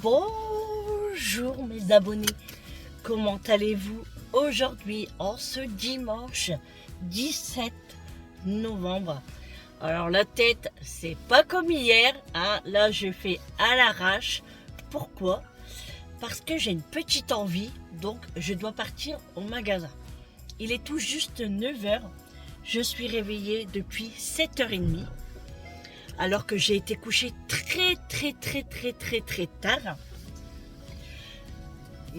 Bonjour mes abonnés, comment allez-vous aujourd'hui en ce dimanche 17 novembre? Alors la tête, c'est pas comme hier, hein. Là je fais à l'arrache. Pourquoi? Parce que j'ai une petite envie, donc je dois partir au magasin. Il est tout juste 9h, je suis réveillée depuis 7h30. Alors que j'ai été couchée très tard.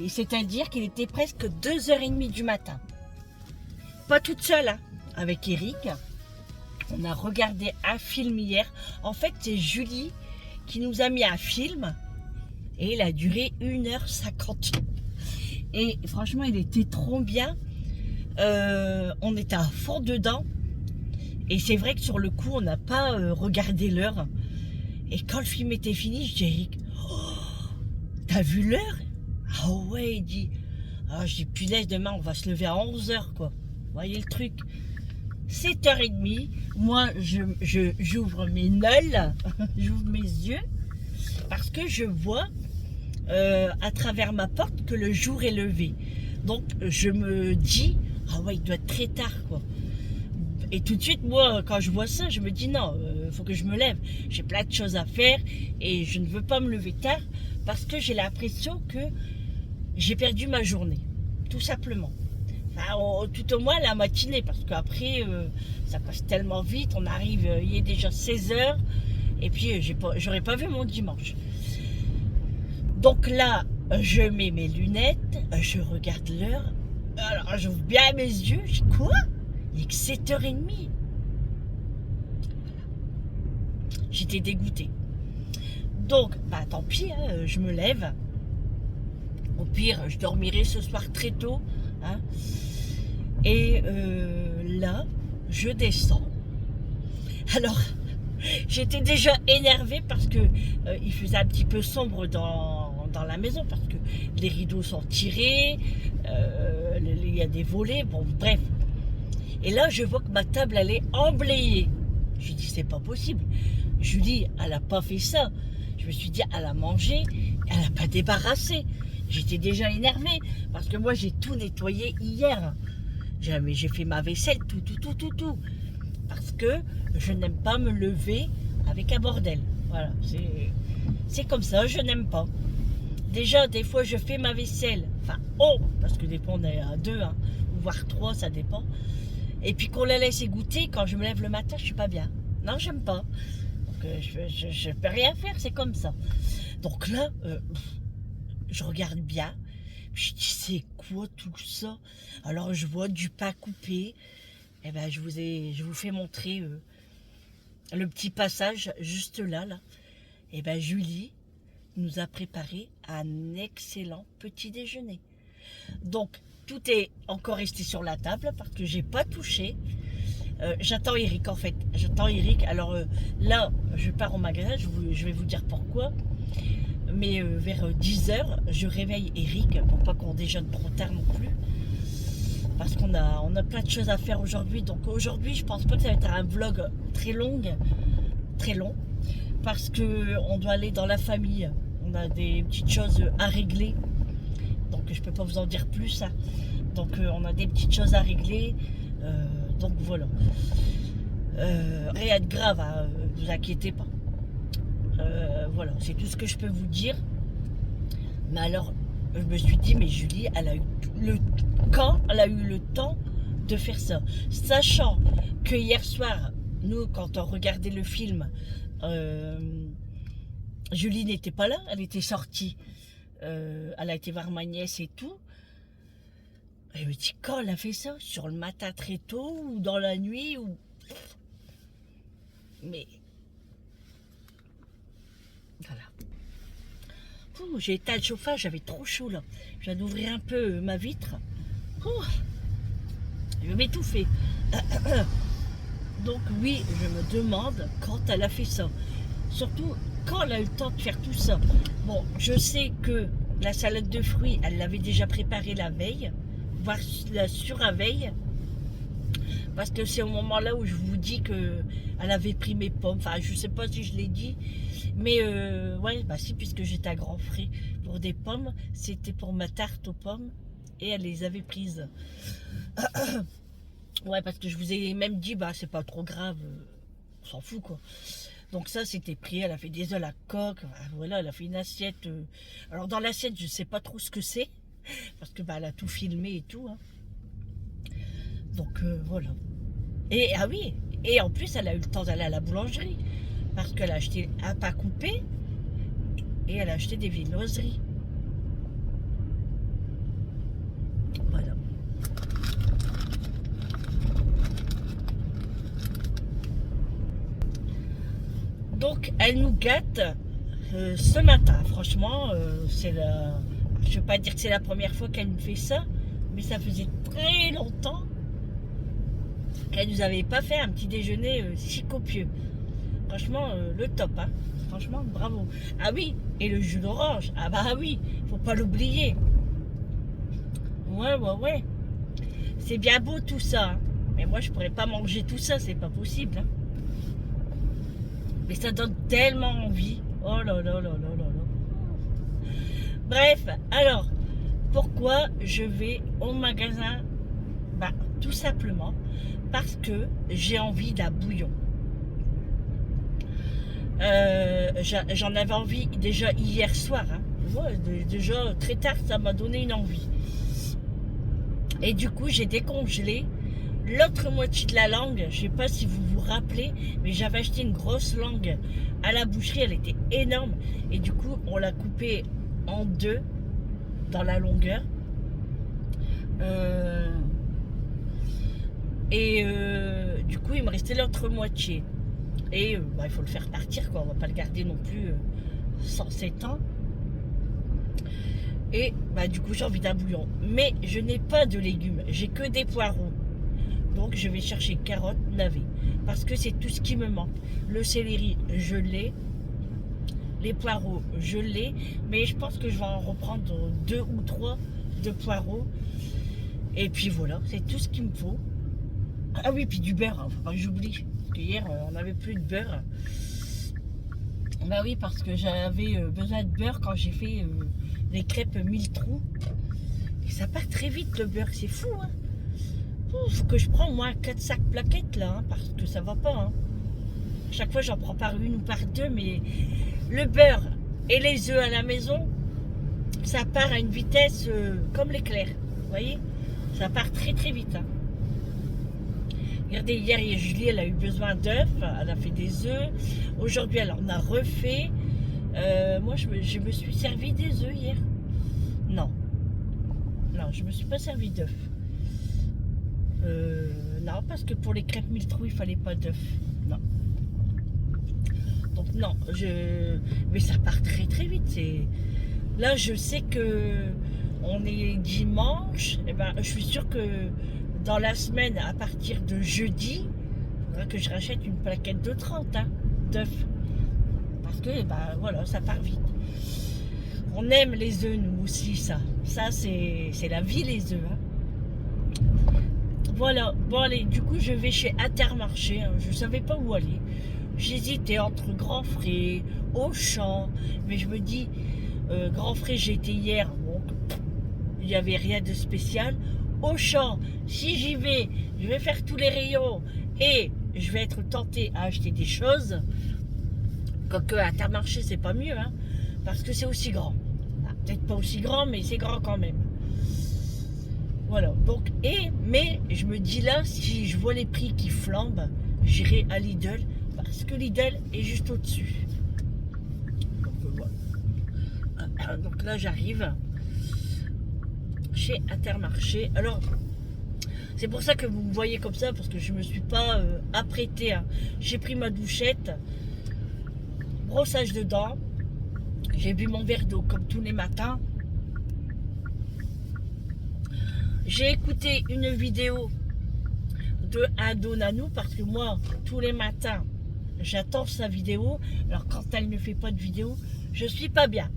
C'est-à-dire qu'il était presque 2h30 du matin. Pas toute seule, hein, avec Eric. On a regardé un film hier. En fait, c'est Julie qui nous a mis un film. Et il a duré 1h50. Et franchement, il était trop bien. On était à fond dedans. Et c'est vrai que sur le coup, on n'a pas regardé l'heure. Et quand le film était fini, je dis à Eric, oh, t'as vu l'heure? Ah ouais, il dit. Ah, je dis, punaise, demain, on va se lever à 11h, quoi. Vous voyez le truc? 7h30, moi, j'ouvre mes nolles, j'ouvre mes yeux, parce que je vois à travers ma porte que le jour est levé. Donc, je me dis, ah ouais, il doit être très tard, quoi. Et tout de suite, moi, quand je vois ça, je me dis non, faut que je me lève. J'ai plein de choses à faire et je ne veux pas me lever tard parce que j'ai l'impression que j'ai perdu ma journée, tout simplement. Enfin, tout au moins la matinée, parce qu'après, ça passe tellement vite. On arrive, il est déjà 16h et puis j'aurais pas vu mon dimanche. Donc là, je mets mes lunettes, je regarde l'heure. Alors, j'ouvre bien mes yeux, je dis quoi? Il est que 7h30. J'étais dégoûtée. Donc, bah tant pis, hein, je me lève. Au pire, je dormirai ce soir très tôt. Hein. Et là, je descends. Alors, j'étais déjà énervée parce que il faisait un petit peu sombre dans la maison. Parce que les rideaux sont tirés, il y a des volets, bon bref. Et là, je vois que ma table, elle est emblayée. Je lui dis, c'est pas possible. Julie, elle n'a pas fait ça. Je me suis dit, elle a mangé, elle n'a pas débarrassé. J'étais déjà énervée parce que moi, j'ai tout nettoyé hier. J'ai fait ma vaisselle, tout. Parce que je n'aime pas me lever avec un bordel. Voilà, c'est comme ça, je n'aime pas. Déjà, des fois, je fais ma vaisselle. Enfin, parce que des fois, on est à 2, hein, voire 3, ça dépend. Et puis qu'on la laisse égoutter, quand je me lève le matin, je suis pas bien. Non, j'aime pas. Donc je peux rien faire, c'est comme ça. Donc là, je regarde bien. Je dis, c'est quoi tout ça? Alors je vois du pain coupé. Et ben je vous fais montrer le petit passage juste là. Et ben Julie nous a préparé un excellent petit déjeuner. Donc tout est encore resté sur la table parce que j'ai pas touché. J'attends Eric en fait. Alors là, je pars au magasin. Je vais vous dire pourquoi. Mais vers 10h, je réveille Eric pour pas qu'on déjeune trop tard non plus. Parce qu'on a plein de choses à faire aujourd'hui. Donc aujourd'hui, je pense pas que ça va être un vlog très long. Parce que on doit aller dans la famille. On a des petites choses à régler. Donc je peux pas vous en dire plus. Hein. Donc on a des petites choses à régler. Donc voilà. Rien de grave, hein, vous inquiétez pas. Voilà, c'est tout ce que je peux vous dire. Mais alors, je me suis dit, mais Julie, elle a eu le temps de faire ça. Sachant que hier soir, nous, quand on regardait le film, Julie n'était pas là, elle était sortie. Elle a été voir ma nièce et tout. Et je me dis, quand elle a fait ça? Sur le matin très tôt ou dans la nuit ou... Mais... Voilà. J'ai éteint le chauffage, j'avais trop chaud là. Je viens d'ouvrir un peu ma vitre. Je vais m'étouffer. Donc oui, je me demande quand elle a fait ça. Surtout quand elle a eu le temps de faire tout ça. Bon, je sais que la salade de fruits, elle l'avait déjà préparée la veille, voire la surveille. Parce que c'est au moment là où je vous dis que elle avait pris mes pommes. Enfin, je sais pas si je l'ai dit. Mais ouais, bah si, puisque j'étais à Grand Frais pour des pommes. C'était pour ma tarte aux pommes. Et elle les avait prises. Ouais, parce que je vous ai même dit, bah c'est pas trop grave. On s'en fout, quoi. Donc ça, c'était pris. Elle a fait des œufs à la coque. Voilà, elle a fait une assiette. Alors dans l'assiette, je sais pas trop ce que c'est. Parce que bah, elle a tout filmé et tout. Hein. Donc voilà. Et ah oui, et en plus, elle a eu le temps d'aller à la boulangerie. Parce qu'elle a acheté un pain coupé et elle a acheté des viennoiseries. Voilà. Donc, elle nous gâte ce matin. Franchement, c'est la... Je ne veux pas dire que c'est la première fois qu'elle nous fait ça, mais ça faisait très longtemps qu'elle nous avait pas fait un petit déjeuner si copieux. Franchement, le top, hein. Franchement, bravo. Ah oui, et le jus d'orange. Ah bah oui, faut pas l'oublier. Ouais, ouais, ouais. C'est bien beau tout ça, hein. Mais moi, je pourrais pas manger tout ça, c'est pas possible. Hein. Mais ça donne tellement envie. Oh là là là là là là. Bref, alors, pourquoi je vais au magasin? Bah, tout simplement parce que j'ai envie d'un bouillon. J'en avais envie déjà hier soir. Hein. Ouais, déjà très tard, ça m'a donné une envie. Et du coup, j'ai décongelé l'autre moitié de la langue. Je sais pas si vous vous rappelez, mais j'avais acheté une grosse langue à la boucherie. Elle était énorme. Et du coup, on l'a coupée en deux dans la longueur. Du coup, il me restait l'autre moitié. Et bah, il faut le faire partir, quoi. On va pas le garder non plus 107 ans. Et bah, du coup, j'ai envie d'un bouillon. Mais je n'ai pas de légumes. J'ai que des poireaux. Donc, je vais chercher carottes, navets. Parce que c'est tout ce qui me manque. Le céleri, je l'ai. Les poireaux, je l'ai. Mais je pense que je vais en reprendre 2 ou 3 de poireaux. Et puis voilà, c'est tout ce qu'il me faut. Ah oui, puis du beurre, hein, faut pas que j'oublie. Parce qu'hier, on n'avait plus de beurre. Bah oui, parce que j'avais besoin de beurre quand j'ai fait les crêpes 1000 trous. Et ça part très vite le beurre, c'est fou. Hein. Faut que je prends au moins 4 sacs plaquettes là, hein, parce que ça va pas. Hein. Chaque fois, j'en prends par une ou par deux, mais le beurre et les œufs à la maison, ça part à une vitesse comme l'éclair. Vous voyez? Ça part très très vite. Hein. Regardez, hier, Julie, elle a eu besoin d'œufs. Elle a fait des œufs. Aujourd'hui, elle en a refait. Moi, je me suis servi des œufs hier. Non. Non, je me suis pas servi d'œufs. Non, parce que pour les crêpes 1000 trous, il fallait pas d'œufs. Non. Donc, non. Mais ça part très très vite. Là, je sais que on est dimanche. Et ben, je suis sûre que dans la semaine, à partir de jeudi, il faudra que je rachète une plaquette de 30 hein, d'œufs. Parce que, bah, voilà, ça part vite. On aime les œufs, nous aussi, ça. Ça, c'est la vie, les œufs. Hein. Voilà. Bon, allez, du coup, je vais chez Intermarché. Hein. Je ne savais pas où aller. J'hésitais entre Grand Frais, Auchan. Mais je me dis, Grand Frais, j'ai été hier. Donc, il n'y avait rien de spécial. Auchan, si j'y vais, je vais faire tous les rayons et je vais être tentée à acheter des choses. Quoique Intermarché, c'est pas mieux, hein, parce que c'est aussi grand. Ah, peut-être pas aussi grand, mais c'est grand quand même. Voilà, donc, mais je me dis là, si je vois les prix qui flambent, j'irai à Lidl, parce que Lidl est juste au-dessus. Donc, voilà. Donc là, j'arrive chez Intermarché. Alors, c'est pour ça que vous me voyez comme ça, parce que je me suis pas apprêtée. Hein. J'ai pris ma douchette, brossage de dents, j'ai bu mon verre d'eau comme tous les matins. J'ai écouté une vidéo de Ado Nanou, parce que moi, tous les matins, j'attends sa vidéo. Alors, quand elle ne fait pas de vidéo, je suis pas bien.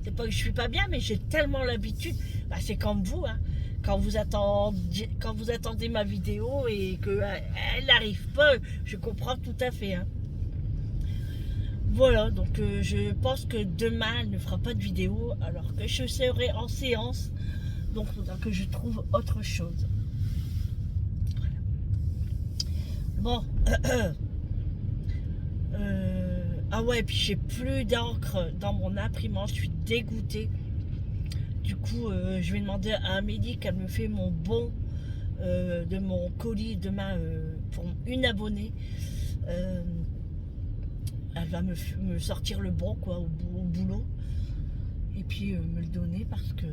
C'est pas que je suis pas bien, mais j'ai tellement l'habitude. Bah, c'est comme vous, hein. quand vous attendez ma vidéo et qu'elle n'arrive pas, je comprends tout à fait. Hein. Voilà, donc je pense que demain, elle ne fera pas de vidéo alors que je serai en séance. Donc il faudra que je trouve autre chose. Bon. Ah ouais, puis j'ai plus d'encre dans mon imprimante, je suis dégoûtée. Du coup, je vais demander à Amélie qu'elle me fait mon bon de mon colis demain pour une abonnée. Elle va me sortir le bon quoi, au boulot. Et puis me le donner parce que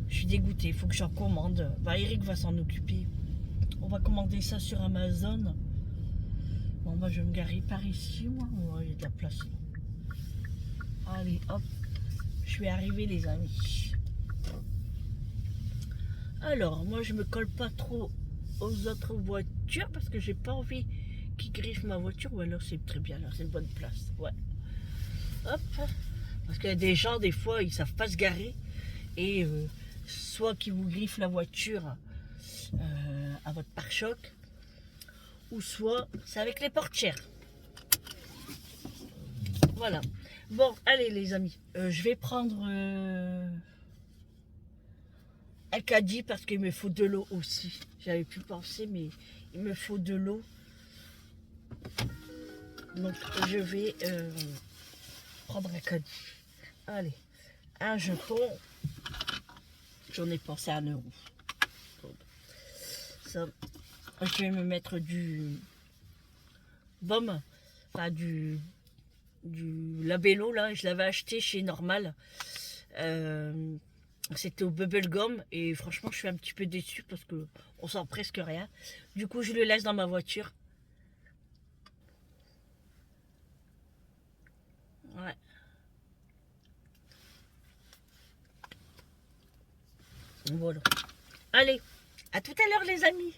je suis dégoûtée. Il faut que j'en commande. Bah, Eric va s'en occuper. On va commander ça sur Amazon. Bon, moi, je vais me garer par ici, moi. Oh, il y a de la place. Allez, hop. Je vais arriver, les amis. Alors, moi, je me colle pas trop aux autres voitures parce que j'ai pas envie qu'ils griffent ma voiture. Ou alors, c'est très bien. Là, c'est une bonne place. Ouais. Hop. Parce qu'il y a des gens, des fois, ils savent pas se garer. Et soit qu'ils vous griffent la voiture à votre pare-choc, ou soit c'est avec les portières. Voilà. Bon, allez les amis, je vais prendre un caddie parce qu'il me faut de l'eau aussi. J'avais pu penser, mais il me faut de l'eau. Donc je vais prendre un caddie. Allez, un jeton. J'en ai pensé à 1 euro. Ça, je vais me mettre du baume, enfin du labello là. Je l'avais acheté chez Normal. C'était au bubblegum et franchement je suis un petit peu déçue parce que on sent presque rien. Du coup je le laisse dans ma voiture. Ouais. Voilà. Allez, à tout à l'heure les amis.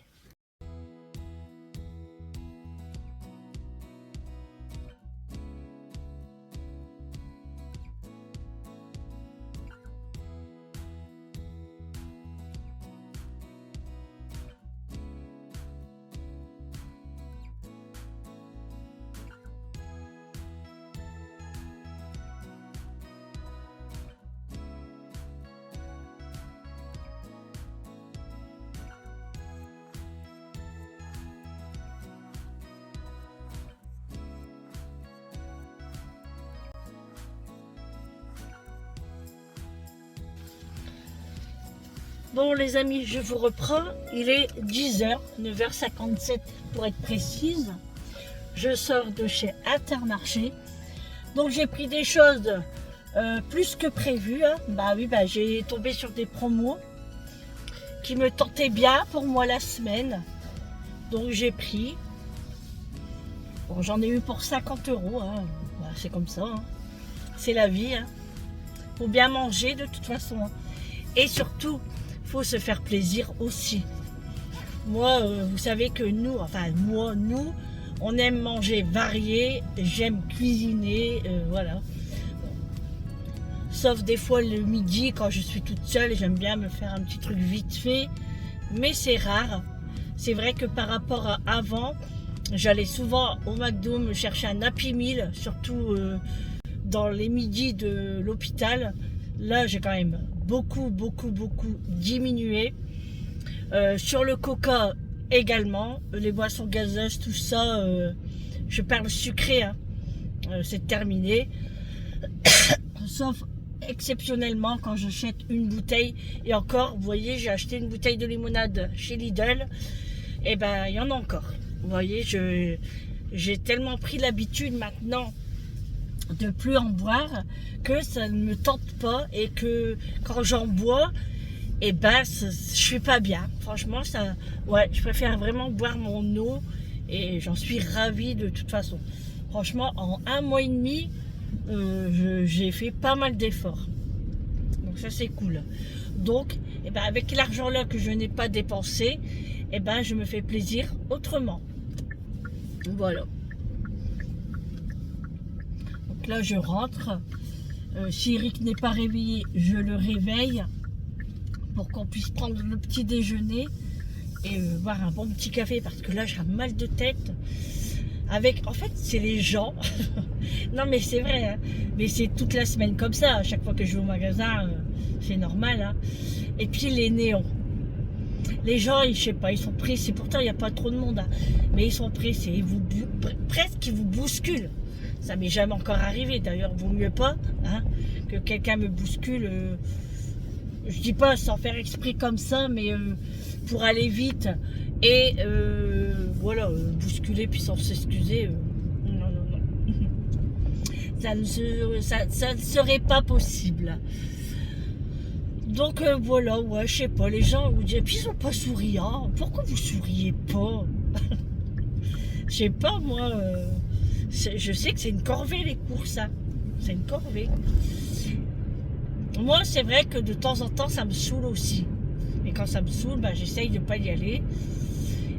Bon les amis, je vous reprends, il est 10h, 9h57 pour être précise. Je sors de chez Intermarché. Donc j'ai pris des choses plus que prévu. Hein. Bah oui, bah, j'ai tombé sur des promos qui me tentaient bien pour moi la semaine. Donc j'ai pris. Bon, j'en ai eu pour 50 €. Hein. Bah, c'est comme ça. Hein. C'est la vie. Hein. Faut bien manger de toute façon. Hein. Et surtout, faut se faire plaisir aussi. Moi, vous savez que nous, enfin moi, nous, on aime manger varié, j'aime cuisiner, voilà. Sauf des fois le midi, quand je suis toute seule, j'aime bien me faire un petit truc vite fait, mais c'est rare. C'est vrai que par rapport à avant, j'allais souvent au McDo me chercher un Happy Meal, surtout dans les midis de l'hôpital. Là, j'ai quand même beaucoup diminué. Sur le coca également, les boissons gazeuses, tout ça, je parle sucré, hein. C'est terminé. Sauf exceptionnellement quand j'achète une bouteille. Et encore, vous voyez, j'ai acheté une bouteille de limonade chez Lidl. Et ben, il y en a encore. Vous voyez, j'ai tellement pris l'habitude maintenant de plus en boire que ça ne me tente pas et que quand j'en bois, et ben je suis pas bien. Franchement, ça, ouais, je préfère vraiment boire mon eau et j'en suis ravie de toute façon. Franchement, en 1 mois et demi, j'ai fait pas mal d'efforts. Donc ça c'est cool. Donc, et ben avec l'argent là que je n'ai pas dépensé, et ben je me fais plaisir autrement. Voilà. Donc là je rentre. Si Eric n'est pas réveillé, je le réveille. pour qu'on puisse prendre le petit déjeuner et boire un bon petit café, parce que là j'ai un mal de tête. En fait, c'est les gens. Non, mais c'est vrai, hein. Mais c'est toute la semaine comme ça. À chaque fois que je vais au magasin, c'est normal, hein. Et puis les néons. Les gens, je sais pas, ils sont pressés. Pourtant, il n'y a pas trop de monde, hein. Mais ils sont pressés. Presque, ils vous bousculent. Ça m'est jamais encore arrivé. D'ailleurs, vaut mieux pas, hein, que quelqu'un me bouscule. Je dis pas sans faire exprès comme ça, mais pour aller vite. Et voilà, bousculer puis sans s'excuser, non, non, non. Ça ne serait pas possible. Donc voilà, ouais, je sais pas, les gens vous disent, puis ils sont pas souriants. Pourquoi vous souriez pas? Je sais pas, moi, je sais que c'est une corvée les courses, hein. C'est une corvée. Moi, c'est vrai que de temps en temps, ça me saoule aussi. Et quand ça me saoule, ben, j'essaye de pas y aller.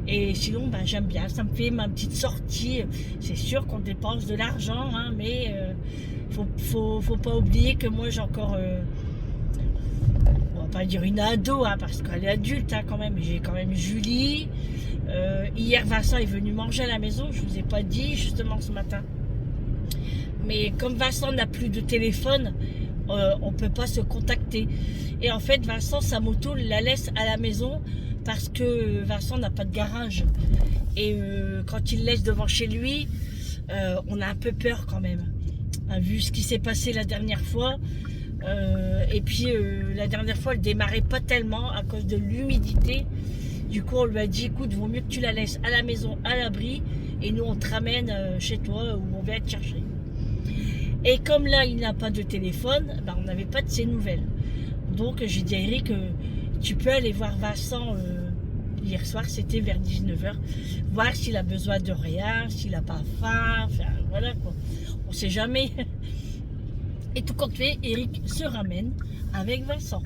Et sinon, ben, j'aime bien. Ça me fait ma petite sortie. C'est sûr qu'on dépense de l'argent, hein, mais faut pas oublier que moi, j'ai encore... on va pas dire une ado, hein, parce qu'elle est adulte, hein, quand même. J'ai quand même Julie. Hier, Vincent est venu manger à la maison. Je vous ai pas dit, justement, ce matin. Mais comme Vincent n'a plus de téléphone, on peut pas se contacter. Et en fait, Vincent, sa moto, la laisse à la maison parce que Vincent n'a pas de garage. Et quand il laisse devant chez lui, on a un peu peur quand même. Vu ce qui s'est passé la dernière fois. Et puis, la dernière fois, elle démarrait pas tellement à cause de l'humidité. Du coup, on lui a dit, écoute, vaut mieux que tu la laisses à la maison, à l'abri. Et nous, on te ramène chez toi où on vient te chercher. Et comme là, il n'a pas de téléphone, ben, on n'avait pas de ses nouvelles. Donc, j'ai dit à Eric, tu peux aller voir Vincent hier soir, c'était vers 19h, voir s'il a besoin de rien, s'il n'a pas faim, enfin, voilà quoi. On ne sait jamais. Et tout compte fait, Eric se ramène avec Vincent.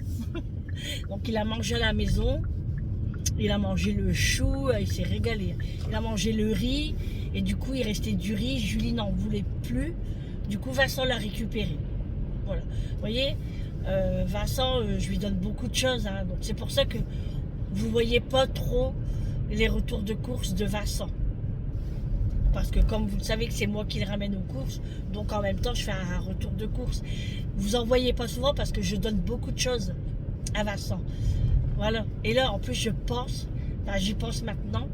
Donc, il a mangé à la maison, il a mangé le chou, il s'est régalé. Il a mangé le riz, et du coup, il restait du riz, Julie n'en voulait plus. Du coup, Vincent l'a récupéré. Voilà. Vous voyez, Vincent, je lui donne beaucoup de choses, hein. Donc, c'est pour ça que vous ne voyez pas trop les retours de course de Vincent. Parce que comme vous le savez que c'est moi qui le ramène aux courses, donc en même temps, je fais un retour de course. Vous en voyez pas souvent parce que je donne beaucoup de choses à Vincent. Voilà. Et là, en plus, je pense, enfin, j'y pense maintenant,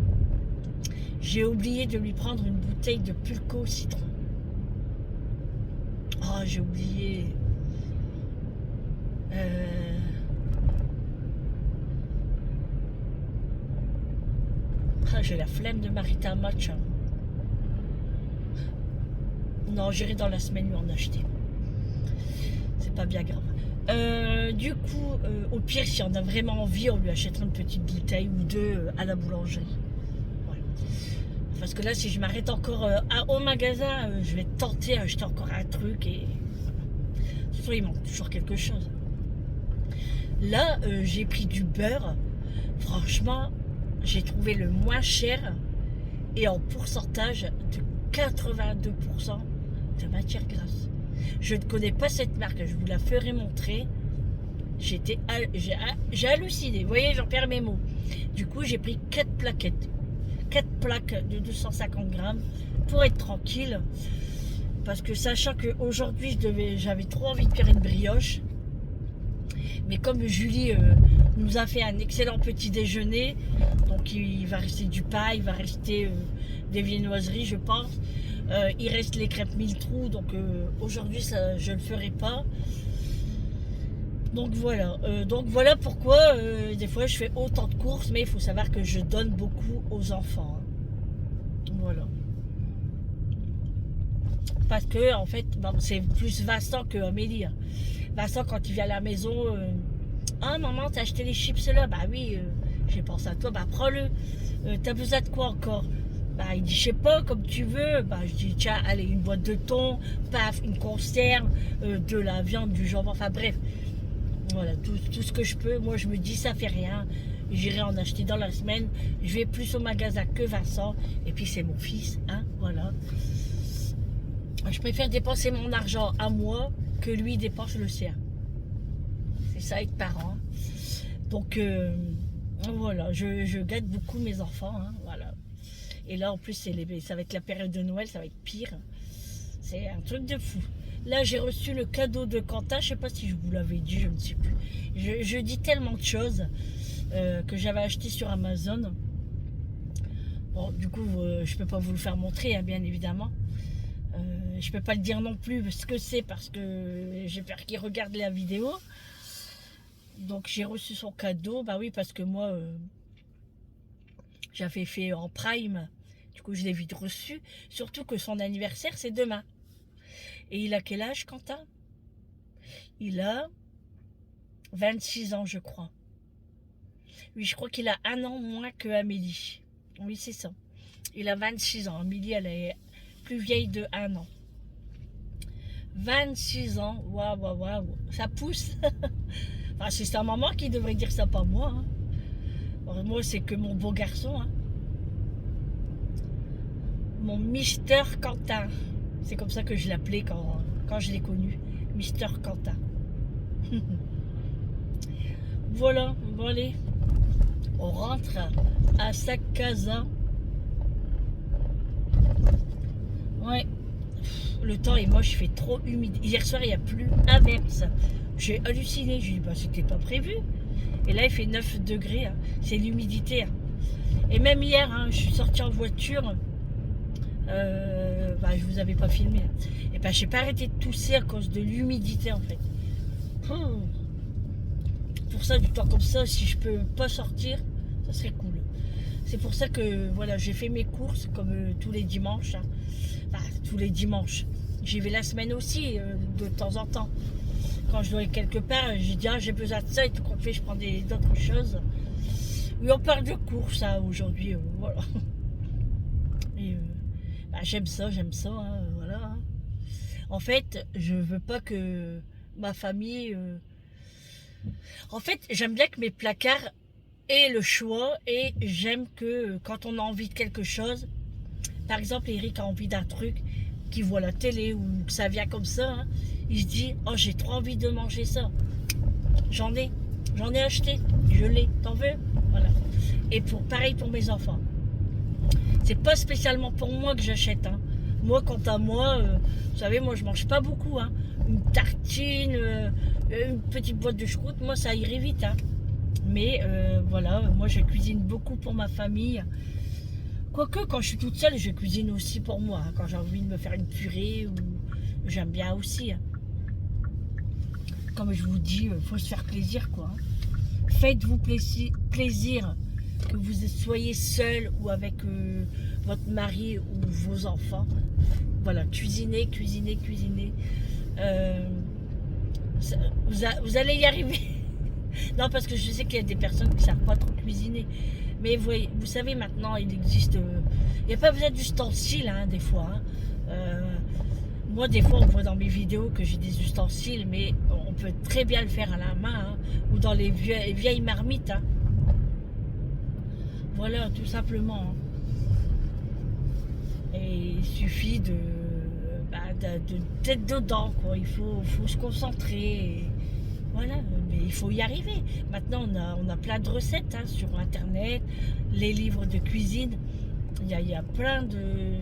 j'ai oublié de lui prendre une bouteille de Pulco au citron. Oh, j'ai oublié. Ah, j'ai la flemme de m'arrêter un match. Hein. Non, j'irai dans la semaine lui en acheter. C'est pas bien grave. Du coup, au pire, si on a vraiment envie, on lui achètera une petite bouteille ou deux à la boulangerie. Voilà. Parce que là, si je m'arrête encore au magasin, je vais tenter d'acheter encore un truc et... Surtout, il manque toujours quelque chose. Là, j'ai pris du beurre. Franchement, j'ai trouvé le moins cher et en pourcentage de 82% de matière grasse. Je ne connais pas cette marque, je vous la ferai montrer. J'ai halluciné, vous voyez, j'en perds mes mots. Du coup, j'ai pris 4 plaquettes. 4 plaques de 250 grammes pour être tranquille. Parce que sachant qu'aujourd'hui, j'avais trop envie de faire une brioche. Mais comme Julie nous a fait un excellent petit déjeuner, donc il va rester du pain, il va rester des viennoiseries, je pense. Il reste les crêpes mille trous, donc aujourd'hui, je ne le ferai pas. Donc voilà pourquoi des fois je fais autant de courses, mais il faut savoir que je donne beaucoup aux enfants. Hein. Voilà. Parce que en fait, bon, c'est plus Vincent que Amélie. Hein. Vincent, quand il vient à la maison, ah maman, t'as acheté les chips là? Bah oui, j'ai pensé à toi, bah prends-le. T'as besoin de quoi encore? Bah il dit, je sais pas, comme tu veux. Bah je dis, tiens, allez, une boîte de thon, paf, une conserve, de la viande, du jambon, enfin bref. Voilà, tout ce que je peux. Moi, je me dis, ça fait rien. J'irai en acheter dans la semaine. Je vais plus au magasin que Vincent. Et puis, c'est mon fils, hein, voilà. Je préfère dépenser mon argent à moi que lui dépense le sien. C'est ça, être parent. Donc voilà, je gâte beaucoup mes enfants, hein, voilà. Et là en plus ça va être la période de Noël, ça va être pire. C'est un truc de fou. Là j'ai reçu le cadeau de Quentin, je sais pas si je vous l'avais dit, je ne sais plus. Je dis tellement de choses que j'avais acheté sur Amazon. Bon, du coup, je peux pas vous le faire montrer, hein, bien évidemment. Je peux pas le dire non plus ce que c'est parce que j'ai peur qu'il regarde la vidéo. Donc j'ai reçu son cadeau, bah oui, parce que moi j'avais fait en prime, du coup je l'ai vite reçu. Surtout que son anniversaire c'est demain. Et il a quel âge, Quentin? Il a 26 ans, je crois. Oui, je crois qu'il a un an moins que Amélie. Oui, c'est ça. Il a 26 ans. Amélie, elle est plus vieille de un an. 26 ans, waouh, waouh, waouh, ça pousse. Enfin, c'est sa maman qui devrait dire ça, pas moi. Hein. Alors, moi, c'est que mon beau garçon, hein. Mon Mister Quentin. C'est comme ça que je l'appelais quand je l'ai connu. Mister Quentin. Voilà, bon allez, on rentre à sa casa. Ouais, le temps est moche, il fait trop humide. Hier soir, il n'y a plus un verse. J'ai halluciné, j'ai dit, bah c'était pas prévu. Et là, il fait 9 degrés, hein. C'est l'humidité. Hein. Et même hier, hein, je suis sortie en voiture. Bah, je vous avais pas filmé. Hein. Et bah, j'ai pas arrêté de tousser à cause de l'humidité en fait. Pour ça, du temps comme ça, si je peux pas sortir, ça serait cool. C'est pour ça que voilà, j'ai fait mes courses comme tous les dimanches. Hein. Enfin, tous les dimanches. J'y vais la semaine aussi, de temps en temps. Quand je dois aller quelque part, j'ai dit ah, j'ai besoin de ça et tout qu'on fait, je prends d'autres choses. Oui, on parle de courses hein, aujourd'hui, voilà. Et bah, j'aime ça, hein, voilà. Hein. En fait, je veux pas que ma famille. En fait, j'aime bien que mes placards aient le choix et j'aime que quand on a envie de quelque chose, par exemple, Eric a envie d'un truc, qu'il voit la télé ou que ça vient comme ça, hein, il se dit oh j'ai trop envie de manger ça. J'en ai, j'en ai acheté, je l'ai, t'en veux? Voilà. Et pareil pour mes enfants. C'est pas spécialement pour moi que j'achète. Hein. Moi, quant à moi, vous savez, moi je mange pas beaucoup. Hein. Une tartine, une petite boîte de choucroute, moi ça irait vite. Hein. Mais voilà, moi je cuisine beaucoup pour ma famille. Quoique quand je suis toute seule, je cuisine aussi pour moi. Hein. Quand j'ai envie de me faire une purée, ou j'aime bien aussi. Hein. Comme je vous dis, il faut se faire plaisir quoi. Hein. Faites-vous plaisir, que vous soyez seul ou avec votre mari ou vos enfants. Voilà, cuisinez, cuisinez, cuisinez. Euh, vous allez y arriver. Non, parce que je sais qu'il y a des personnes qui ne savent pas trop cuisiner. Mais vous savez, maintenant, il existe... il n'y a pas besoin d'ustensiles, hein, des fois. Hein. Moi, des fois, on voit dans mes vidéos que j'ai des ustensiles, mais on peut très bien le faire à la main, hein, ou dans les vieilles marmites. Hein. Voilà, tout simplement. Hein. Et il suffit d'être dedans, quoi. Il faut se concentrer. Et voilà, mais il faut y arriver. Maintenant, on a plein de recettes hein, sur Internet, les livres de cuisine. Il y a plein de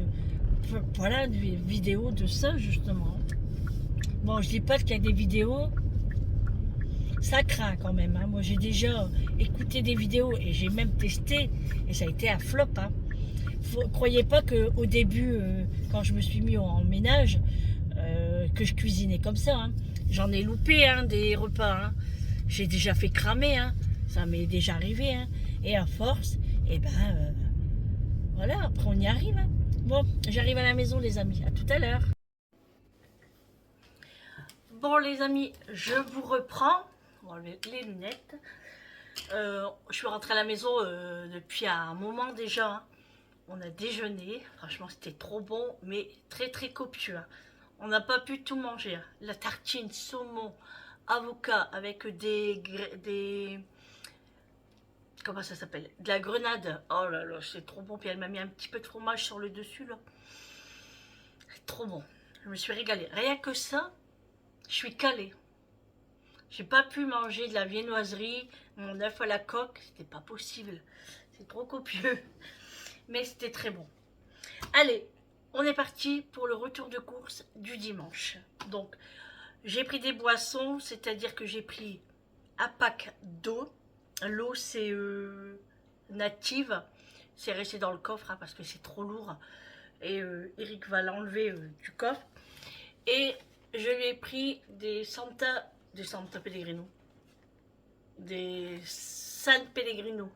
vidéos de ça, justement. Bon, je dis pas qu'il y a des vidéos, ça craint quand même. Hein. Moi, j'ai déjà écouté des vidéos et j'ai même testé et ça a été un flop. Hein. Croyez pas qu'au début, quand je me suis mis en ménage, que je cuisinais comme ça. Hein. J'en ai loupé hein, des repas. Hein. J'ai déjà fait cramer. Hein. Ça m'est déjà arrivé. Hein. Et à force, et ben voilà, après on y arrive. Hein. Bon, j'arrive à la maison les amis. À tout à l'heure. Bon les amis, je vous reprends. On va enlever les lunettes. Je suis rentrée à la maison depuis un moment déjà. Hein. On a déjeuné, franchement c'était trop bon, mais très très copieux. Hein. On n'a pas pu tout manger. Hein. La tartine, saumon, avocat avec des comment ça s'appelle? De la grenade. Oh là là, c'est trop bon. Puis elle m'a mis un petit peu de fromage sur le dessus là. C'est trop bon. Je me suis régalée. Rien que ça, je suis calée. J'ai pas pu manger de la viennoiserie, Mon œuf à la coque, c'était pas possible. C'est trop copieux. Mais c'était très bon. Allez, on est parti pour le retour de course du dimanche. Donc, j'ai pris des boissons, c'est-à-dire que j'ai pris un pack d'eau. L'eau, c'est native. C'est resté dans le coffre hein, parce que c'est trop lourd. Et Eric va l'enlever du coffre. Et je lui ai pris des Santa Pellegrino. Des San Pellegrino.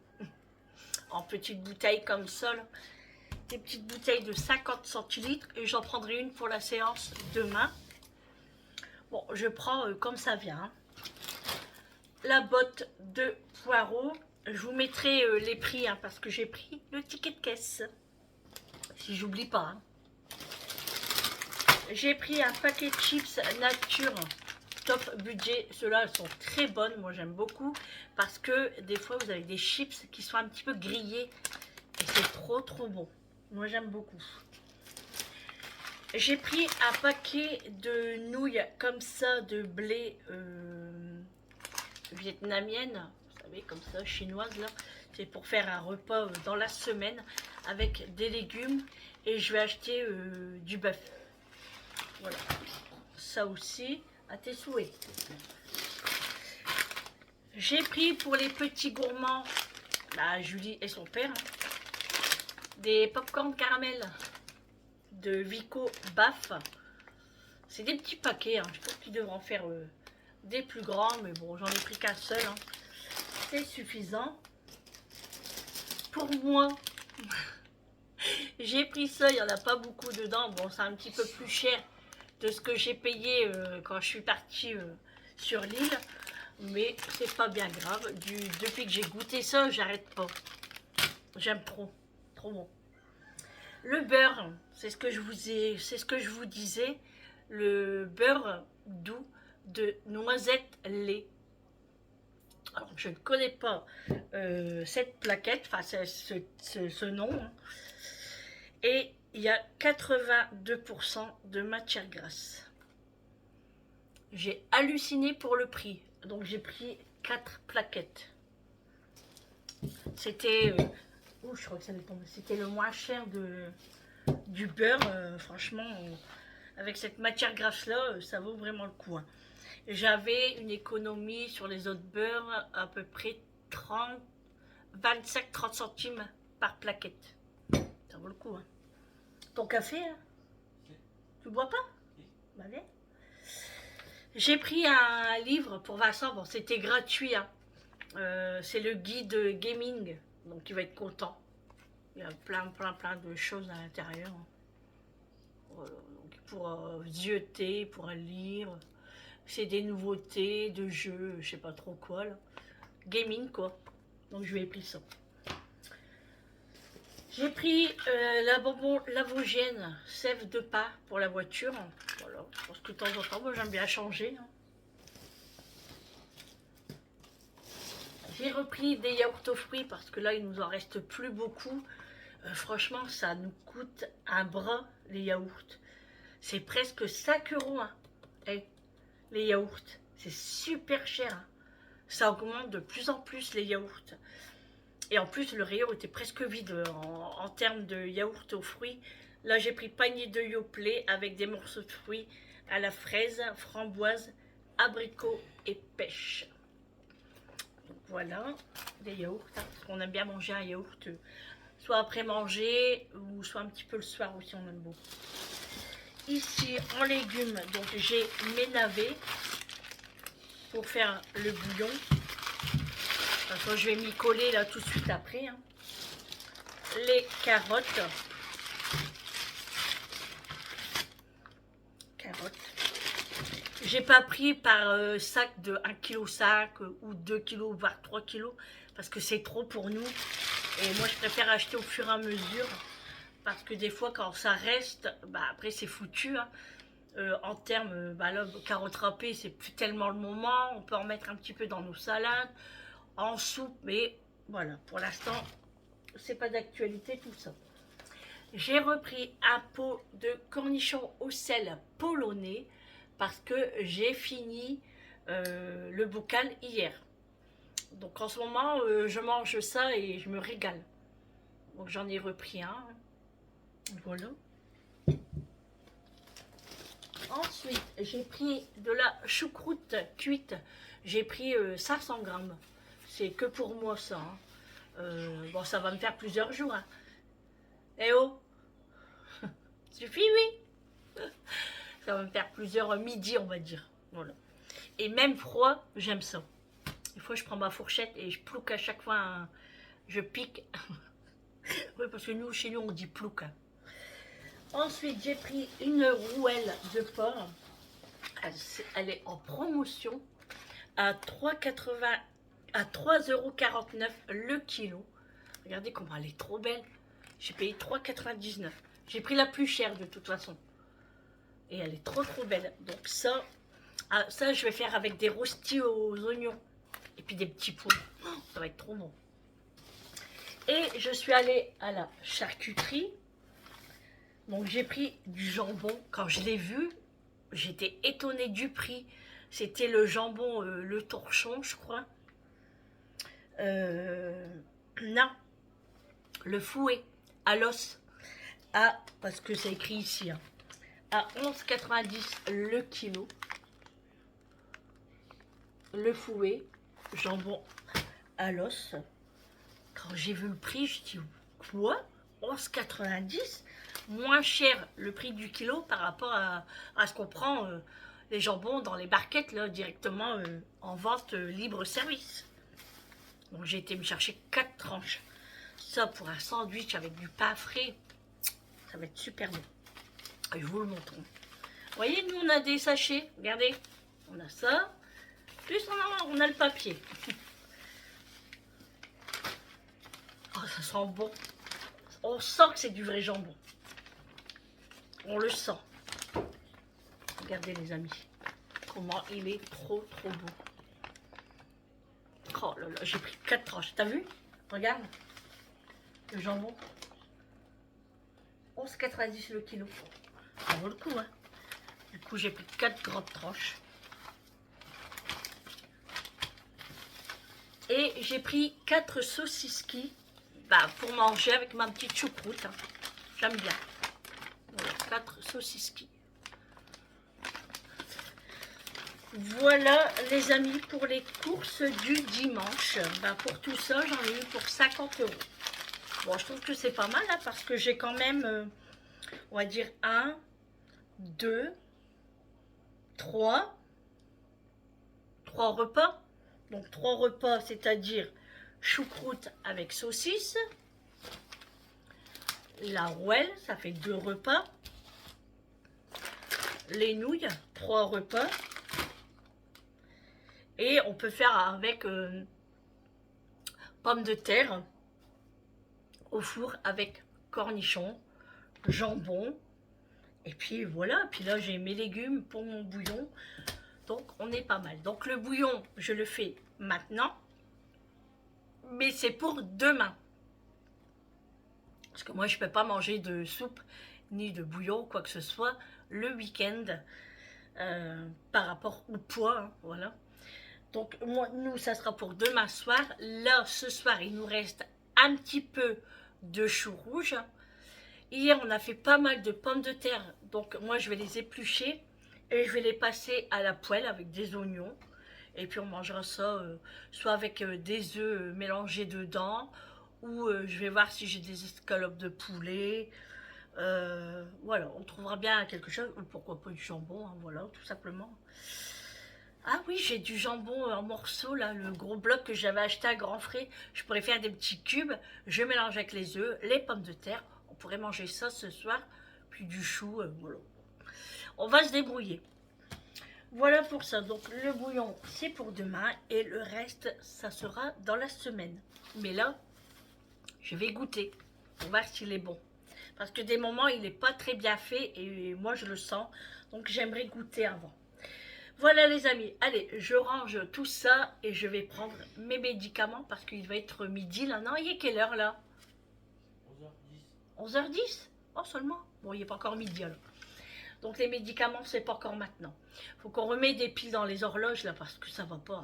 En petites bouteilles comme ça. Là. Des petites bouteilles de 50 centilitres. Et j'en prendrai une pour la séance demain. Bon, je prends comme ça vient. Hein. La botte de poireaux. Je vous mettrai les prix hein, parce que j'ai pris le ticket de caisse. Si j'oublie pas. Hein. J'ai pris un paquet de chips nature top budget. Ceux-là, elles sont très bonnes. Moi, j'aime beaucoup parce que des fois, vous avez des chips qui sont un petit peu grillés et c'est trop bon. Moi, j'aime beaucoup. J'ai pris un paquet de nouilles comme ça de blé vietnamienne. Vous savez, comme ça, chinoise là. C'est pour faire un repas dans la semaine avec des légumes et je vais acheter du bœuf. Voilà, ça aussi, à tes souhaits. J'ai pris pour les petits gourmands, bah, Julie et son père, hein, des popcorn caramel de Vico Baf. C'est des petits paquets, hein. Je pense qu'ils devraient en faire des plus grands, mais bon, j'en ai pris qu'un seul. Hein. C'est suffisant. Pour moi, j'ai pris ça, il n'y en a pas beaucoup dedans. Bon, c'est un petit peu plus cher de ce que j'ai payé quand je suis partie sur l'île, mais c'est pas bien grave. Depuis que j'ai goûté ça, j'arrête pas. J'aime trop bon. Le beurre, c'est ce que je vous disais, le beurre doux de noisette lait. Alors, je ne connais pas cette plaquette, enfin ce nom, hein. Et il y a 82% de matière grasse. J'ai halluciné pour le prix. Donc j'ai pris 4 plaquettes. C'était... je crois que ça dépend. C'était le moins cher du beurre. Franchement, avec cette matière grasse-là, ça vaut vraiment le coup. Hein. J'avais une économie sur les autres beurres à peu près 25-30 centimes par plaquette. Ça vaut le coup. Hein. Ton café, hein? Tu bois pas? Bah viens. J'ai pris un livre pour Vincent, bon c'était gratuit, hein. C'est le guide gaming, donc il va être content. Il y a plein de choses à l'intérieur. Voilà, donc pour zioter, pour lire, c'est des nouveautés de jeux, je sais pas trop quoi là. Gaming quoi, donc je lui ai pris ça. J'ai pris la bonbon Lavogène, sève de pas pour la voiture. Voilà, parce que de temps en temps, moi j'aime bien changer. Hein. J'ai repris des yaourts aux fruits parce que là il nous en reste plus beaucoup. Franchement, ça nous coûte un bras les yaourts. C'est presque 5 € hein. Hey, les yaourts. C'est super cher. Hein. Ça augmente de plus en plus les yaourts. Et en plus, le rayon était presque vide en termes de yaourt aux fruits. Là, j'ai pris panier de Yoplait avec des morceaux de fruits à la fraise, framboise, abricot et pêche. Donc voilà, des yaourts. Hein, parce qu'on aime bien manger un yaourt, soit après manger ou soit un petit peu le soir aussi, on aime beaucoup. Ici, en légumes, donc j'ai mes navets pour faire le bouillon. Enfin, je vais m'y coller là tout de suite après. Hein. Les carottes. J'ai pas pris par sac de 1,5 kg ou 2 kg, voire 3 kg, parce que c'est trop pour nous. Et moi, je préfère acheter au fur et à mesure, parce que des fois, quand ça reste, bah, après, c'est foutu. Hein. En termes, bah, là, carottes râpées, c'est plus tellement le moment. On peut en mettre un petit peu dans nos salades, en soupe, mais voilà, pour l'instant, c'est pas d'actualité tout ça. J'ai repris un pot de cornichons au sel polonais parce que j'ai fini le bocal hier. Donc en ce moment, je mange ça et je me régale. Donc j'en ai repris un. Voilà. Ensuite, j'ai pris de la choucroute cuite. J'ai pris 500 grammes. C'est que pour moi ça. Hein. Bon, ça va me faire plusieurs jours. Hein. Eh oh, suffit, oui. Ça va me faire plusieurs midis, on va dire. Voilà. Et même froid, j'aime ça. Des fois, je prends ma fourchette et je plouque à chaque fois. Je pique. Oui, parce que nous, chez nous, on dit plouque. Hein. Ensuite, j'ai pris une rouelle de porc. Elle est en promotion à 3,80 à 3,49 € le kilo. Regardez comment elle est trop belle. J'ai payé 3,99 €. J'ai pris la plus chère de toute façon. Et elle est trop belle. Donc ça, ça je vais faire avec des rostis aux oignons. Et puis des petits pois. Oh, ça va être trop bon. Et je suis allée à la charcuterie. Donc j'ai pris du jambon. Quand je l'ai vu, j'étais étonnée du prix. C'était le jambon, le torchon, je crois. Non, le fouet à l'os. Parce que c'est écrit ici. Hein, à 11,90 le kilo. Le fouet, jambon à l'os. Quand j'ai vu le prix, je dis quoi? 11,90, moins cher le prix du kilo par rapport à ce qu'on prend les jambons dans les barquettes là, directement en vente libre service. Donc j'ai été me chercher 4 tranches. Ça pour un sandwich avec du pain frais, ça va être super bon. Je vous le montre. Vous voyez, nous on a des sachets, regardez, on a ça, plus on a le papier. Oh, ça sent bon. On sent que c'est du vrai jambon. On le sent. Regardez les amis, comment il est trop beau. Oh là là, j'ai pris 4 tranches. T'as vu? Regarde. Le jambon. 11,90 le kilo. Ça vaut le coup, hein. Du coup, j'ai pris 4 grandes tranches. Et j'ai pris 4 saucisses pour manger avec ma petite choucroute. Hein. J'aime bien. Voilà, 4 saucisses. Voilà les amis pour les courses du dimanche. Pour tout ça, j'en ai eu pour 50 €. Bon, je trouve que c'est pas mal hein, parce que j'ai quand même, on va dire 1, 2, 3 repas. Donc 3 repas, c'est-à-dire choucroute avec saucisse. La rouelle, ça fait 2 repas. Les nouilles, 3 repas. Et on peut faire avec pommes de terre au four avec cornichons, jambon. Et puis voilà, puis là j'ai mes légumes pour mon bouillon. Donc on est pas mal. Donc le bouillon, je le fais maintenant. Mais c'est pour demain. Parce que moi je ne peux pas manger de soupe ni de bouillon, quoi que ce soit, le week-end. Par rapport au poids, hein, voilà. Donc nous ça sera pour demain soir. Là ce soir il nous reste un petit peu de chou rouge. Hier on a fait pas mal de pommes de terre, donc moi je vais les éplucher et je vais les passer à la poêle avec des oignons. Et puis on mangera ça soit avec des œufs mélangés dedans, ou je vais voir si j'ai des escalopes de poulet. Voilà, on trouvera bien quelque chose, ou pourquoi pas du jambon, hein, voilà, tout simplement. Ah oui, j'ai du jambon en morceaux, là, le gros bloc que j'avais acheté à Grand Frais. Je pourrais faire des petits cubes, je mélange avec les œufs, les pommes de terre. On pourrait manger ça ce soir, puis du chou, voilà. On va se débrouiller. Voilà pour ça, donc le bouillon, c'est pour demain, et le reste, ça sera dans la semaine. Mais là, je vais goûter, pour voir s'il est bon. Parce que des moments, il n'est pas très bien fait, et moi, je le sens, donc j'aimerais goûter avant. Voilà les amis, allez, je range tout ça et je vais prendre mes médicaments parce qu'il va être midi là. Non, il est quelle heure là? 11h10. 11h10? Oh seulement? Bon, il n'est pas encore midi alors. Donc les médicaments, c'est pas encore maintenant. Faut qu'on remette des piles dans les horloges là parce que ça va pas.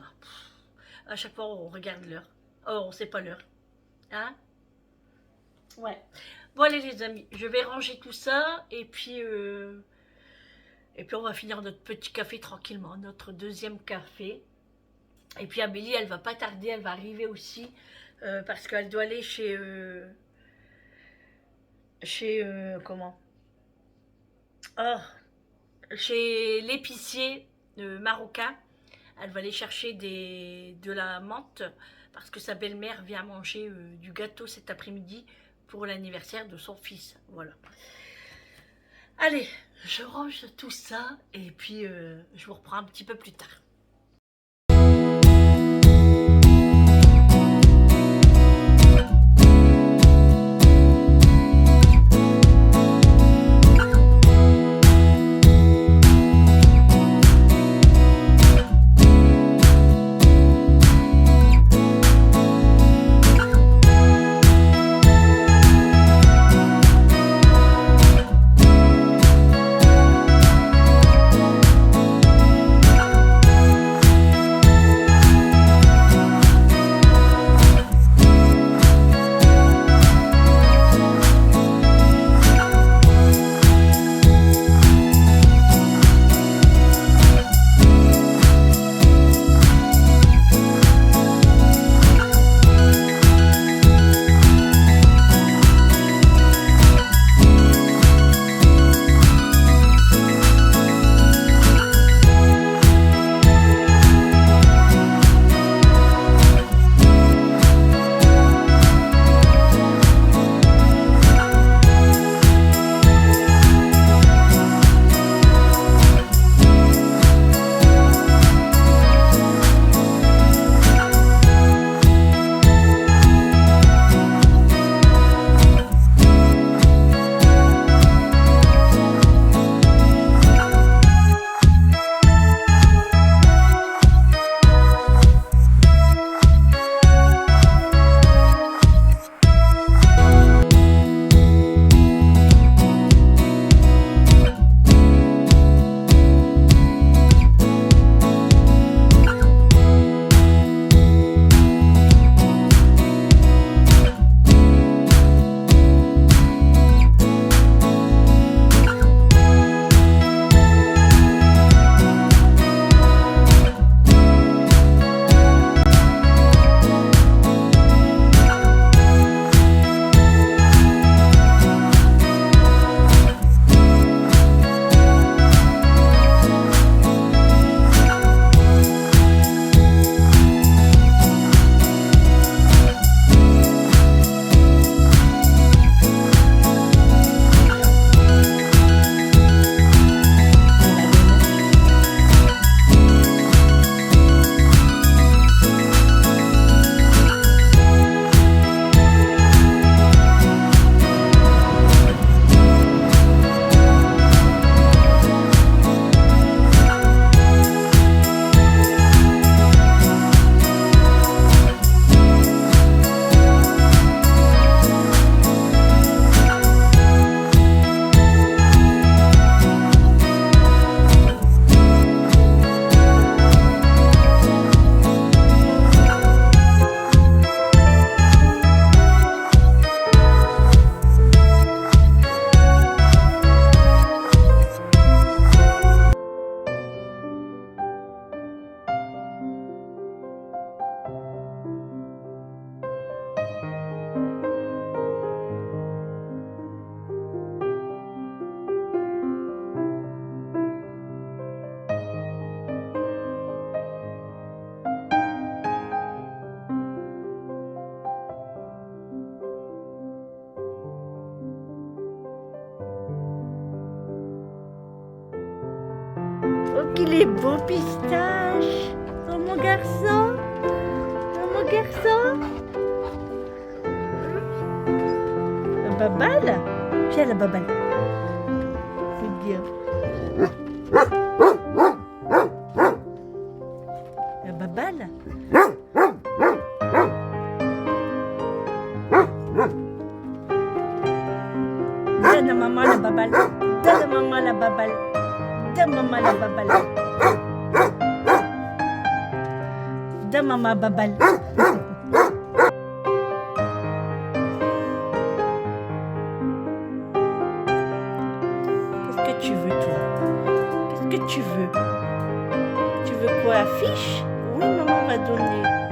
À chaque fois, on regarde l'heure. Oh, on sait pas l'heure. Hein? Ouais. Bon, allez, les amis, je vais ranger tout ça. Et puis, on va finir notre petit café tranquillement. Notre deuxième café. Et puis, Amélie, elle va pas tarder. Elle va arriver aussi. Parce qu'elle doit aller comment? Oh, chez l'épicier marocain. Elle va aller chercher de la menthe parce que sa belle-mère vient manger du gâteau cet après-midi pour l'anniversaire de son fils. Voilà. Allez, je range tout ça et puis je vous reprends un petit peu plus tard. Oh, qu'il est beau, Pistache. Oh, mon garçon. Oh, mon garçon. La babale. Viens, la babale. C'est bien. La babale. Donne à maman la babale. Donne à maman la babale. Donne maman la babale. Donne maman Babal. Qu'est-ce que tu veux, toi? Qu'est-ce que tu veux? Tu veux quoi, affiche? Oui, maman va donner.